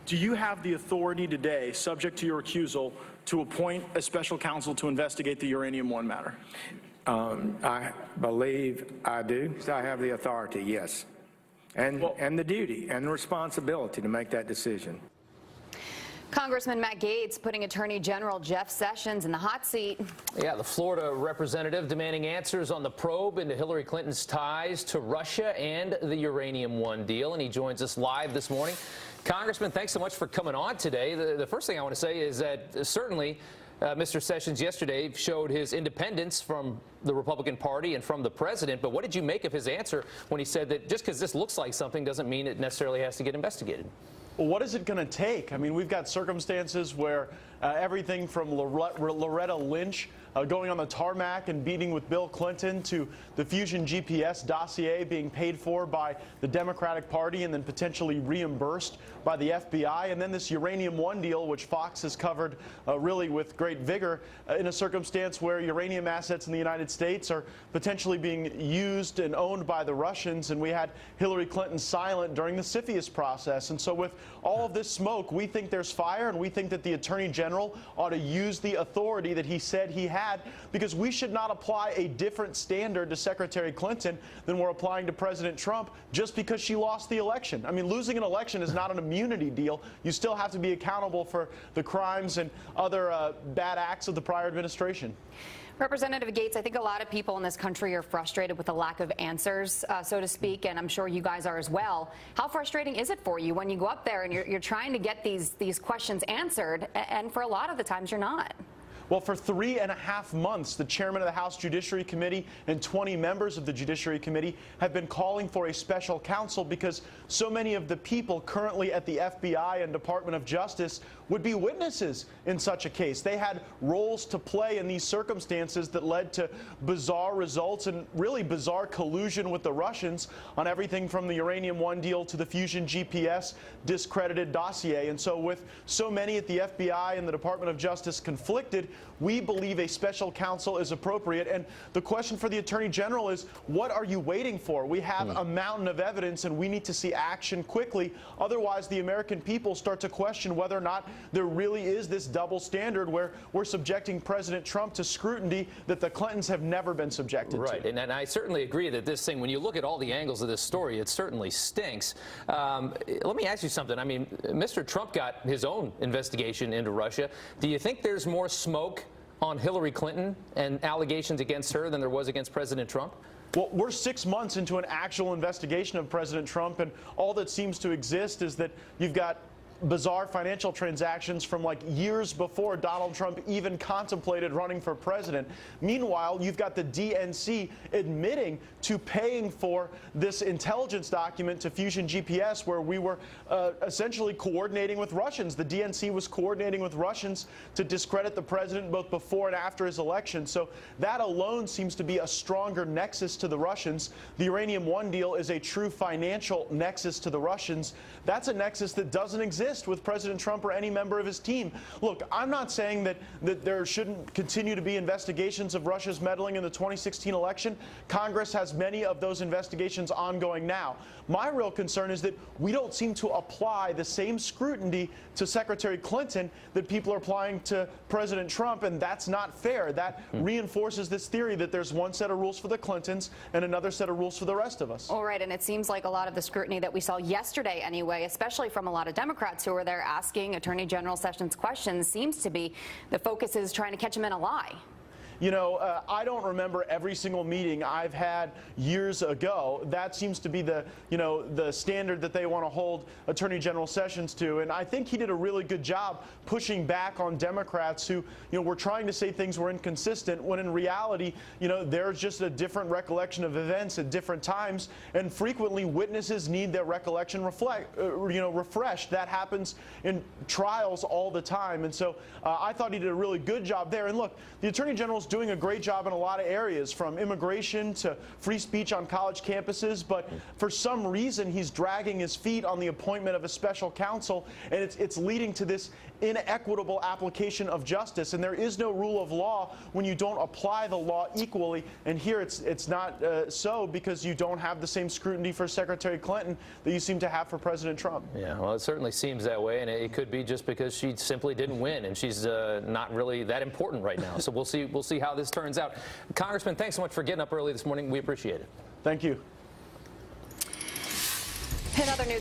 Do you have the authority today, subject to your recusal, to appoint a special counsel to investigate the Uranium One matter? I believe I do. I have the authority, yes, and the duty and the responsibility to make that decision. Congressman Matt Gaetz putting Attorney General Jeff Sessions in the hot seat. Yeah, the Florida representative demanding answers on the probe into Hillary Clinton's ties to Russia and the Uranium One deal, and he joins us live this morning. Congressman, thanks so much for coming on today. The first thing I want to say is that certainly Mr. Sessions yesterday showed his independence from the Republican Party and from the president, but what did you make of his answer when he said that just because this looks like something doesn't mean it necessarily has to get investigated? Well, what is it going to take? I mean, we've got circumstances where everything from Loretta Lynch going on the tarmac and meeting with Bill Clinton to the Fusion GPS dossier being paid for by the Democratic Party and then potentially reimbursed by the FBI, and then this Uranium One deal, which Fox has covered really with great vigor in a circumstance where uranium assets in the United States are potentially being used and owned by the Russians, and we had Hillary Clinton silent during the CFIUS process. And so with all of this smoke, we think there's fire, and we think that the Attorney General ought to use the authority that he said he had, because we should not apply a different standard to Secretary Clinton than we're applying to President Trump just because she lost the election. I mean, losing an election is not an immunity deal. You still have to be accountable for the crimes and other bad acts of the prior administration. Representative Gaetz, I think a lot of people in this country are frustrated with the lack of answers, so to speak, and I'm sure you guys are as well. How frustrating is it for you when you go up there and you're trying to get these questions answered, and for a lot of the times you're not? Well, for 3.5 months, the chairman of the House Judiciary Committee and 20 members of the Judiciary Committee have been calling for a special counsel because so many of the people currently at the FBI and Department of Justice would be witnesses in such a case. They had roles to play in these circumstances that led to bizarre results and really bizarre collusion with the Russians on everything from the Uranium One deal to the Fusion GPS discredited dossier. And so with so many at the FBI and the Department of Justice conflicted, we believe a special counsel is appropriate. And the question for the Attorney General is, what are you waiting for? We have a mountain of evidence, and we need to see action quickly. Otherwise, the American people start to question whether or not there really is this double standard where we're subjecting President Trump to scrutiny that the Clintons have never been subjected to. Right, and I certainly agree that this thing, when you look at all the angles of this story, it certainly stinks. Let me ask you something. I mean, Mr. Trump got his own investigation into Russia. Do you think there's more smoke on Hillary Clinton and allegations against her than there was against President Trump? Well, we're 6 months into an actual investigation of President Trump, and all that seems to exist is that you've got bizarre financial transactions from like years before Donald Trump even contemplated running for president. Meanwhile, you've got the DNC admitting to paying for this intelligence document to Fusion GPS, where we were essentially coordinating with Russians. The DNC was coordinating with Russians to discredit the president both before and after his election. So that alone seems to be a stronger nexus to the Russians. The Uranium One deal is a true financial nexus to the Russians. That's a nexus that doesn't exist with President Trump or any member of his team. Look, I'm not saying that there shouldn't continue to be investigations of Russia's meddling in the 2016 election. Congress has many of those investigations ongoing now. My real concern is that we don't seem to apply the same scrutiny to Secretary Clinton that people are applying to President Trump, and that's not fair. That reinforces this theory that there's one set of rules for the Clintons and another set of rules for the rest of us. All right, and it seems like a lot of the scrutiny that we saw yesterday anyway, especially from a lot of Democrats who are there asking Attorney General Sessions questions, seems to be the focus is trying to catch him in a lie. You know, I don't remember every single meeting I've had years ago. That seems to be the, the standard that they want to hold Attorney General Sessions to. And I think he did a really good job pushing back on Democrats who, were trying to say things were inconsistent when in reality, there's just a different recollection of events at different times. And frequently witnesses need their recollection refreshed. That happens in trials all the time. And so I thought he did a really good job there. And look, the Attorney General's doing a great job in a lot of areas, from immigration to free speech on college campuses, but for some reason he's dragging his feet on the appointment of a special counsel, and it's leading to this inequitable application of justice, and there is no rule of law when you don't apply the law equally. And here it's not so, because you don't have the same scrutiny for Secretary Clinton that you seem to have for President Trump. Yeah, well, it certainly seems that way, and it could be just because she simply didn't win, and she's not really that important right now. So we'll see how this turns out. Congressman, thanks so much for getting up early this morning. We appreciate it. Thank you. In other news.